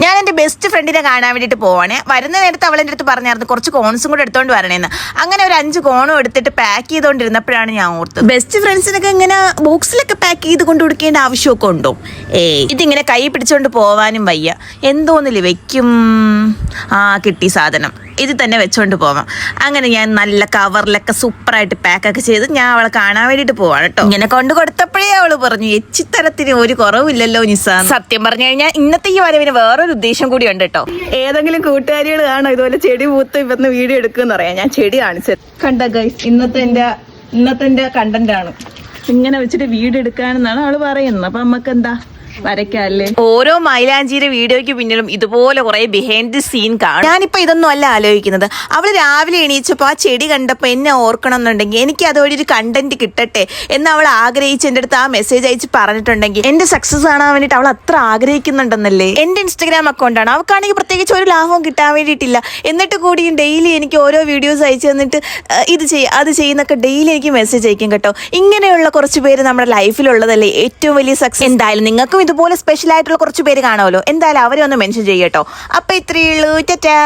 ഞാൻ എൻ്റെ ബെസ്റ്റ് ഫ്രണ്ടിനെ കാണാൻ വേണ്ടിയിട്ട് പോവാണേ. വരുന്ന നേരത്ത് അവളെൻ്റെ അടുത്ത് പറഞ്ഞായിരുന്നു കുറച്ച് കോൺസും കൂടെ എടുത്തോണ്ട് വരണേന്ന്. അങ്ങനെ ഒരു 5 കോണും എടുത്തിട്ട് പാക്ക് ചെയ്തുകൊണ്ടിരുന്നപ്പോഴാണ് ഞാൻ ഓർത്തത്, ബെസ്റ്റ് ഫ്രണ്ട്സിനൊക്കെ ഇങ്ങനെ ബോക്സിലൊക്കെ പാക്ക് ചെയ്ത് കൊണ്ട് കൊടുക്കേണ്ട ആവശ്യമൊക്കെ ഉണ്ടോ? ഇതിങ്ങനെ കൈ പിടിച്ചോണ്ട് പോവാനും വയ്യ. എന്തോന്നില്ല വെക്കും. കിട്ടി സാധനം, ഇത് തന്നെ വെച്ചോണ്ട് പോവാം. അങ്ങനെ ഞാൻ നല്ല കവറിലൊക്കെ സൂപ്പറായിട്ട് പാക്കൊക്കെ ചെയ്ത് ഞാൻ അവളെ കാണാൻ വേണ്ടിയിട്ട് പോവാണ് കേട്ടോ. ഇങ്ങനെ കൊണ്ടു കൊടുത്തപ്പോഴേ അവള് പറഞ്ഞു എച്ചിത്തരത്തിന് ഒരു കുറവില്ലല്ലോ നിസ. സത്യം പറഞ്ഞു കഴിഞ്ഞാൽ ഇന്നത്തെ ഈ വരവിന് വേറൊരു ഉദ്ദേശം കൂടി ഉണ്ട് കേട്ടോ. ഏതെങ്കിലും കൂട്ടുകാരികൾ കാണോ ഇതുപോലെ ചെടി പൂത്ത് ഇവന്ന് വീഡിയോ എടുക്കുമെന്ന് പറയാം. ഞാൻ ചെടി കാണിച്ചത് കണ്ട ഗൈസ്. ഇന്നത്തെ എന്റെ കണ്ടന്റ് ആണ് ഇങ്ങനെ വെച്ചിട്ട് വീഡിയോ എടുക്കാനെന്നാണ് അവള് പറയുന്നത്. അപ്പൊ നമുക്ക് എന്താ വരയ്ക്കല്ലേ. ഓരോ മൈലാഞ്ചിയുടെ വീഡിയോയ്ക്ക് പിന്നിലും ഇതുപോലെ കുറെ ബിഹൈൻഡ് ദി സീൻ കാണും. ഞാനിപ്പോ ഇതൊന്നും അല്ല ആലോചിക്കുന്നത്. അവള് രാവിലെ എണീച്ചപ്പോ ആ ചെടി കണ്ടപ്പോ എന്നെ ഓർക്കണം എന്നുണ്ടെങ്കിൽ എനിക്ക് അതുവഴി ഒരു കണ്ടന്റ് കിട്ടട്ടെ എന്ന് അവൾ ആഗ്രഹിച്ച് എൻ്റെ അടുത്ത് ആ മെസ്സേജ് അയച്ച് പറഞ്ഞിട്ടുണ്ടെങ്കിൽ എന്റെ സക്സസ് കാണാൻ വേണ്ടിയിട്ട് അവൾ അത്ര ആഗ്രഹിക്കുന്നുണ്ടെന്നല്ലേ. എന്റെ ഇൻസ്റ്റാഗ്രാം അക്കൗണ്ടാണ്, അവൾക്കാണെങ്കിൽ പ്രത്യേകിച്ച് ഒരു ലാഭവും കിട്ടാൻ വേണ്ടിയിട്ടില്ല. എന്നിട്ട് കൂടിയും ഡെയിലി എനിക്ക് ഓരോ വീഡിയോസ് അയച്ചു തന്നിട്ട് ഇത് അത് ചെയ്യുന്നൊക്കെ ഡെയിലി എനിക്ക് മെസ്സേജ് അയക്കും കേട്ടോ. ഇങ്ങനെയുള്ള കുറച്ച് പേര് നമ്മുടെ ലൈഫിലുള്ളതല്ലേ ഏറ്റവും വലിയ സക്സസ്. എന്തായാലും നിങ്ങൾക്കും ഇതുപോലെ സ്പെഷ്യൽ ആയിട്ടുള്ള കുറച്ച് പേര് കാണുമല്ലോ. എന്തായാലും അവരെ ഒന്ന് മെൻഷൻ ചെയ്യട്ടോ. അപ്പൊ ഇത്രയേ ഉള്ളൂ. ടാറ്റാ.